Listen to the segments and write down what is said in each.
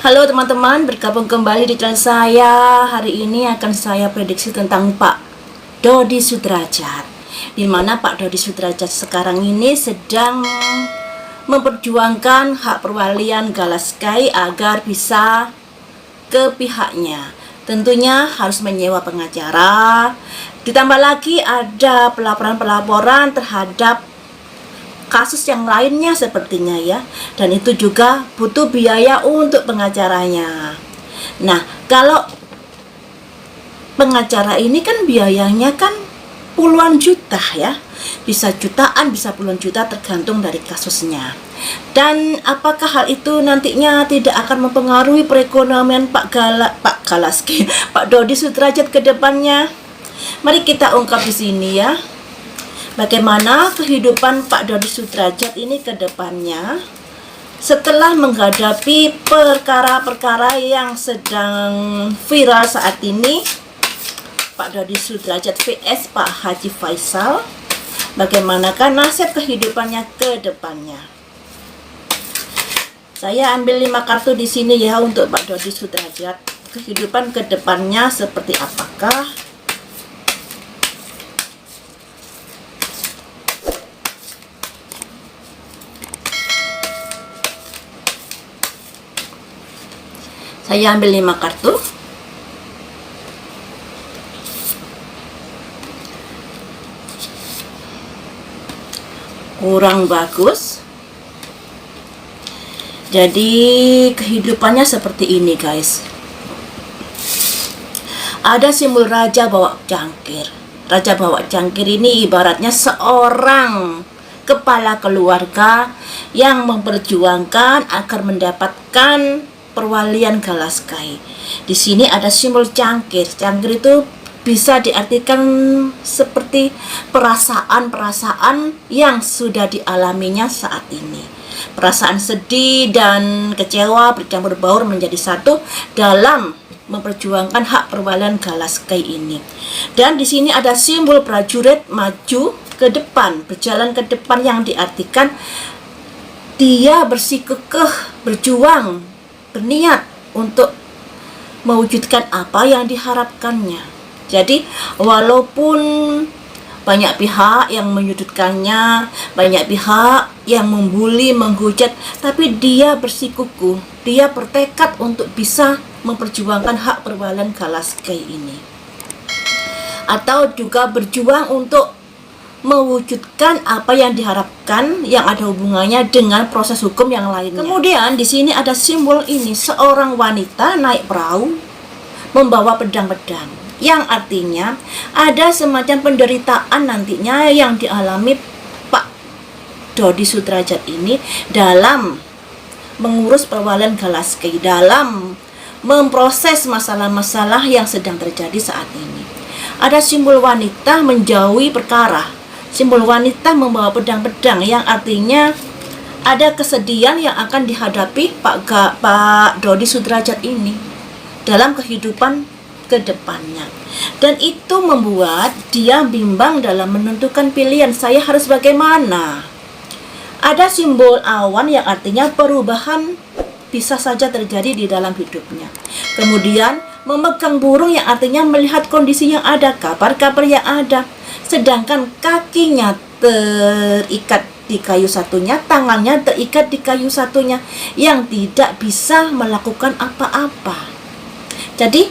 Halo teman-teman, bergabung kembali di channel saya. Hari ini akan saya prediksi tentang Pak Dodi Sudrajat, di mana Pak Dodi Sudrajat sekarang ini sedang memperjuangkan hak perwalian Galaskai agar bisa ke pihaknya. Tentunya harus menyewa pengacara. Ditambah lagi ada pelaporan-pelaporan terhadap kasus yang lainnya sepertinya ya, dan itu juga butuh biaya untuk pengacaranya. Nah, kalau pengacara ini kan biayanya kan puluhan juta ya, bisa jutaan, bisa puluhan juta tergantung dari kasusnya. Dan apakah hal itu nantinya tidak akan mempengaruhi perekonomian Pak Dodi Sudrajat ke depannya? Mari kita ungkap di sini ya. Bagaimana kehidupan Pak Dodi Sudrajat ini ke depannya setelah menghadapi perkara-perkara yang sedang viral saat ini, Pak Dodi Sudrajat vs Pak Haji Faisal. Bagaimanakah nasib kehidupannya ke depannya? Saya ambil 5 kartu di sini ya untuk Pak Dodi Sudrajat. Kehidupan ke depannya seperti apakah? Saya ambil 5 kartu. Kurang bagus. Jadi kehidupannya seperti ini guys. Ada simbol raja bawa cangkir. Raja bawa cangkir ini ibaratnya seorang kepala keluarga yang memperjuangkan agar mendapatkan perwalian Galaskai. Di sini ada simbol cangkir. Cangkir itu bisa diartikan seperti perasaan-perasaan yang sudah dialaminya saat ini. Perasaan sedih dan kecewa bercampur baur menjadi satu dalam memperjuangkan hak perwalian Galaskai ini. Dan di sini ada simbol prajurit maju ke depan, berjalan ke depan, yang diartikan dia bersikukuh berjuang, berniat untuk mewujudkan apa yang diharapkannya. Jadi walaupun banyak pihak yang menyudutkannya, banyak pihak yang membuli, menghujat, tapi dia bersikukuh, dia bertekad untuk bisa memperjuangkan hak perwalian Galaskai ini, atau juga berjuang untuk mewujudkan apa yang diharapkan yang ada hubungannya dengan proses hukum yang lainnya. Kemudian di sini ada simbol ini, seorang wanita naik perahu membawa pedang-pedang, yang artinya ada semacam penderitaan nantinya yang dialami Pak Dodi Sudrajat ini dalam mengurus perwalian Galaskai, dalam memproses masalah-masalah yang sedang terjadi saat ini. Ada simbol wanita menjauhi perkara. Simbol wanita membawa pedang-pedang, yang artinya ada kesedihan yang akan dihadapi Pak Dodi Sudrajat ini dalam kehidupan ke depannya. Dan itu membuat dia bimbang dalam menentukan pilihan, saya harus bagaimana. Ada simbol awan yang artinya perubahan bisa saja terjadi di dalam hidupnya. Kemudian memegang burung yang artinya melihat kondisi yang ada, kabar-kabar yang ada. Sedangkan kakinya terikat di kayu satunya, tangannya terikat di kayu satunya, yang tidak bisa melakukan apa-apa. Jadi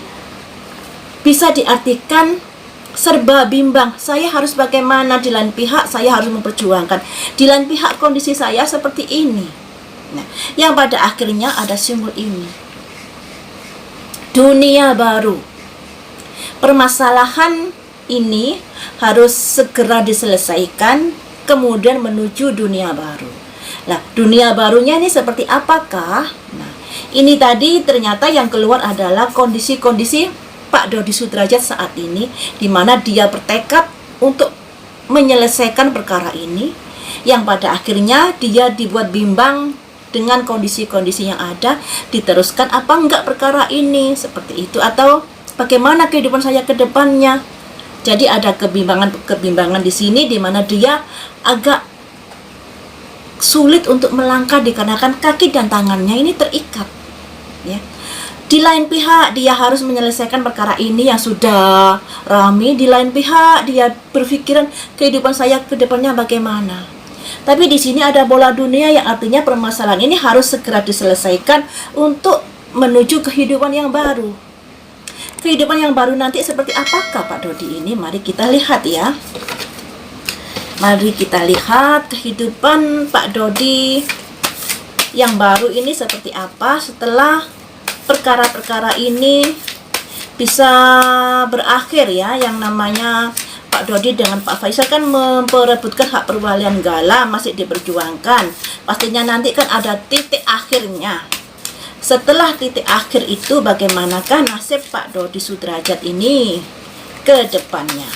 bisa diartikan serba bimbang, saya harus bagaimana. Di lain pihak saya harus memperjuangkan, di lain pihak kondisi saya seperti ini. Nah, yang pada akhirnya ada simbol ini, dunia baru. Permasalahan ini harus segera diselesaikan, kemudian menuju dunia baru. Nah, dunia barunya ini seperti apakah? Nah, ini tadi ternyata yang keluar adalah kondisi-kondisi Pak Dodi Sudrajat saat ini, di mana dia bertekad untuk menyelesaikan perkara ini, yang pada akhirnya dia dibuat bimbang dengan kondisi-kondisi yang ada. Diteruskan apa enggak perkara ini, seperti itu, atau bagaimana kehidupan saya ke depannya. Jadi ada kebimbangan di sini, di mana dia agak sulit untuk melangkah dikarenakan kaki dan tangannya ini terikat. ya. Di lain pihak dia harus menyelesaikan perkara ini yang sudah ramai, di lain pihak dia berpikiran kehidupan saya ke depannya bagaimana. Tapi di sini ada bola dunia yang artinya permasalahan ini harus segera diselesaikan untuk menuju kehidupan yang baru. Kehidupan yang baru nanti seperti apakah Pak Dodi ini? Mari kita lihat ya. Mari kita lihat kehidupan Pak Dodi yang baru ini seperti apa setelah perkara-perkara ini bisa berakhir ya. Yang namanya Pak Dodi dengan Pak Faisal kan memperebutkan hak perwalian Gala, masih diperjuangkan. Pastinya nanti kan ada titik akhirnya. Setelah titik akhir itu bagaimanakah nasib Pak Dodi Sudrajat ini ke depannya?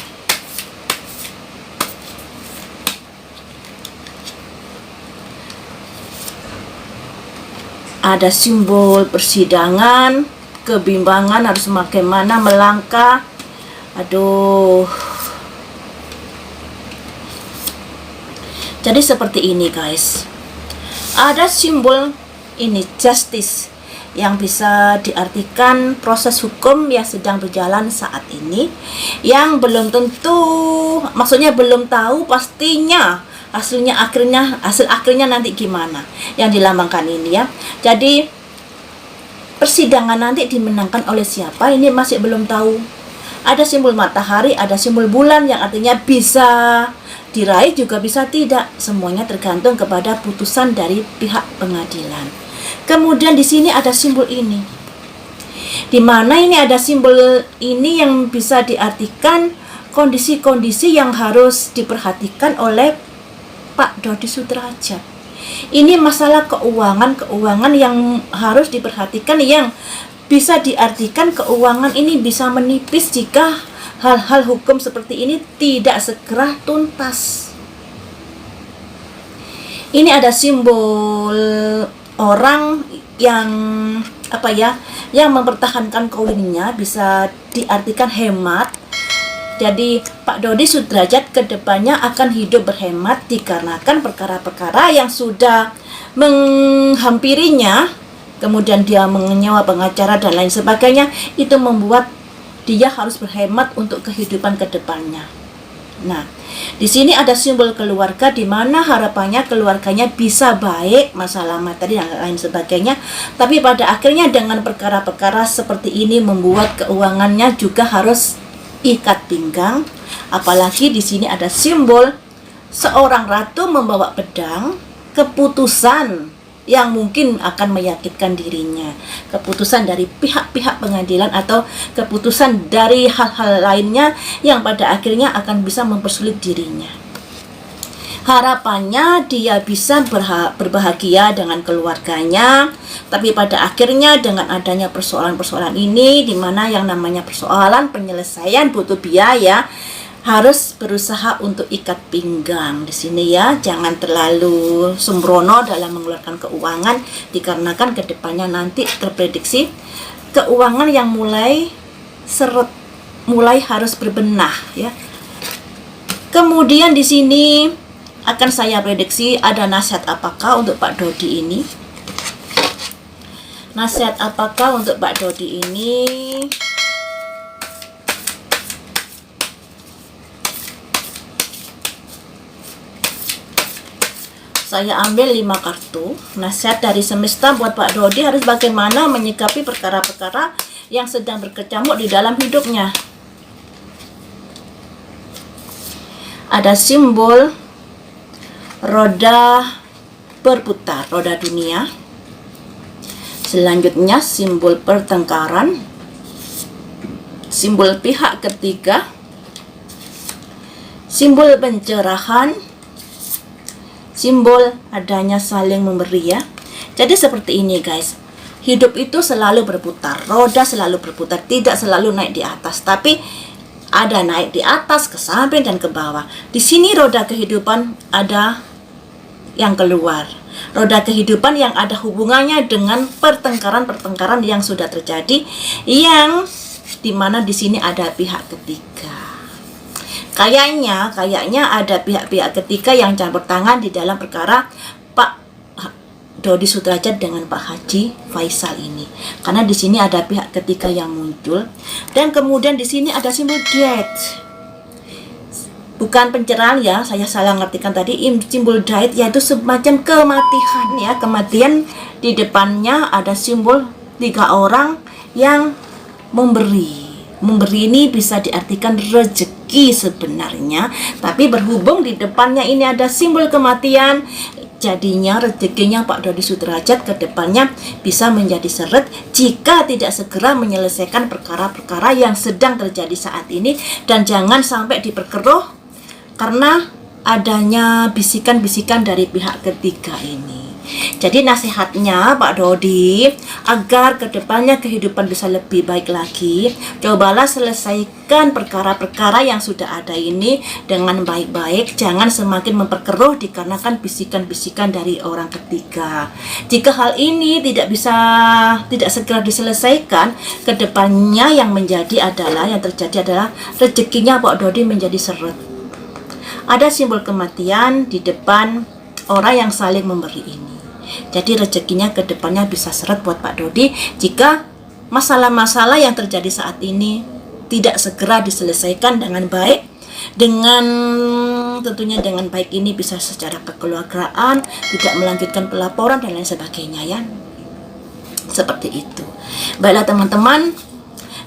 Ada simbol persidangan, kebimbangan harus bagaimana melangkah. Aduh. Jadi seperti ini guys. Ada simbol ini justice yang bisa diartikan proses hukum yang sedang berjalan saat ini, yang belum tentu, maksudnya belum tahu pastinya hasil akhirnya nanti gimana yang dilambangkan ini ya. Jadi persidangan nanti dimenangkan oleh siapa ini masih belum tahu. Ada simbol matahari, ada simbol bulan yang artinya bisa diraih juga bisa tidak. Semuanya tergantung kepada putusan dari pihak pengadilan. Kemudian di sini ada simbol ini. Di mana ini ada simbol ini yang bisa diartikan kondisi-kondisi yang harus diperhatikan oleh Pak Dodi Sudrajat. Ini masalah keuangan yang harus diperhatikan, yang bisa diartikan keuangan ini bisa menipis jika hal-hal hukum seperti ini tidak segera tuntas. Ini ada simbol orang yang yang mempertahankan koinnya, bisa diartikan hemat. Jadi Pak Dodi Sudrajat kedepannya akan hidup berhemat dikarenakan perkara-perkara yang sudah menghampirinya, kemudian dia menyewa pengacara dan lain sebagainya, itu membuat dia harus berhemat untuk kehidupan kedepannya. Nah, di sini ada simbol keluarga, di mana harapannya keluarganya bisa baik, masalah materi dan lain sebagainya. Tapi pada akhirnya dengan perkara-perkara seperti ini membuat keuangannya juga harus ikat pinggang. Apalagi di sini ada simbol seorang ratu membawa pedang, keputusan yang mungkin akan menyakitkan dirinya, keputusan dari pihak-pihak pengadilan atau keputusan dari hal-hal lainnya yang pada akhirnya akan bisa mempersulit dirinya. Harapannya dia bisa berbahagia dengan keluarganya, tapi pada akhirnya dengan adanya persoalan-persoalan ini, di mana yang namanya persoalan penyelesaian butuh biaya, harus berusaha untuk ikat pinggang di sini ya. Jangan terlalu sembrono dalam mengeluarkan keuangan, dikarenakan kedepannya nanti terprediksi keuangan yang mulai seret, mulai harus berbenah ya. Kemudian di sini akan saya prediksi ada nasihat apakah untuk Pak Dodi ini? Nasihat apakah untuk Pak Dodi ini? Saya ambil 5 kartu. Nasihat dari semesta buat Pak Dodi harus bagaimana menyikapi perkara-perkara yang sedang berkecamuk di dalam hidupnya. Ada simbol roda berputar, roda dunia. Selanjutnya simbol pertengkaran, simbol pihak ketiga, simbol pencerahan, simbol adanya saling memberi ya. Jadi seperti ini guys. Hidup itu selalu berputar, roda selalu berputar, tidak selalu naik di atas, tapi ada naik di atas, ke samping dan ke bawah. Di sini roda kehidupan ada yang keluar. Roda kehidupan yang ada hubungannya dengan pertengkaran-pertengkaran yang sudah terjadi, yang dimana di sini ada pihak ketiga. Kayaknya ada pihak-pihak ketiga yang campur tangan di dalam perkara Pak Dodi Sudrajat dengan Pak Haji Faisal ini. Karena di sini ada pihak ketiga yang muncul, dan kemudian di sini ada simbol death. Bukan pencerahan ya, saya salah ngartikan tadi. Simbol death yaitu semacam kematian ya, kematian. Di depannya ada simbol 3 orang yang memberi. Memberi ini bisa diartikan rezeki sebenarnya, tapi berhubung di depannya ini ada simbol kematian, jadinya rezekinya Pak Dodi Sudrajat ke depannya bisa menjadi seret jika tidak segera menyelesaikan perkara-perkara yang sedang terjadi saat ini, dan jangan sampai diperkeruh karena adanya bisikan-bisikan dari pihak ketiga ini. Jadi nasihatnya Pak Dodi, agar kedepannya kehidupan bisa lebih baik lagi, cobalah selesaikan perkara-perkara yang sudah ada ini dengan baik-baik. Jangan semakin memperkeruh dikarenakan bisikan-bisikan dari orang ketiga. Jika hal ini tidak segera diselesaikan, kedepannya yang terjadi adalah rezekinya Pak Dodi menjadi seret. Ada simbol kematian di depan orang yang saling memberi ini. Jadi rezekinya ke depannya bisa seret buat Pak Dodi jika masalah-masalah yang terjadi saat ini tidak segera diselesaikan dengan baik. Tentunya dengan baik ini bisa secara kekeluargaan, tidak melanjutkan pelaporan dan lain sebagainya ya. Seperti itu. Baiklah teman-teman,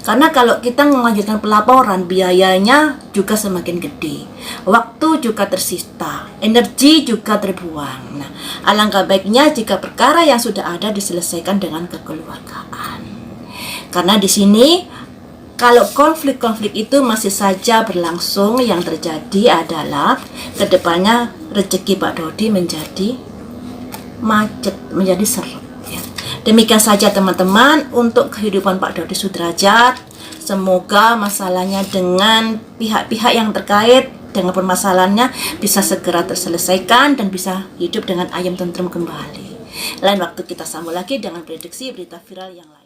karena kalau kita melanjutkan pelaporan, biayanya juga semakin gede, waktu juga tersita, energi juga terbuang. Nah, alangkah baiknya jika perkara yang sudah ada diselesaikan dengan kekeluargaan. Karena di sini kalau konflik-konflik itu masih saja berlangsung, yang terjadi adalah kedepannya rezeki Pak Dodi menjadi macet, menjadi seret. Demikian saja teman-teman untuk kehidupan Pak Dodi Sudrajat. Semoga masalahnya dengan pihak-pihak yang terkait dengan permasalahannya bisa segera terselesaikan dan bisa hidup dengan ayam tentrem kembali. Lain waktu kita sambung lagi dengan prediksi berita viral yang lain.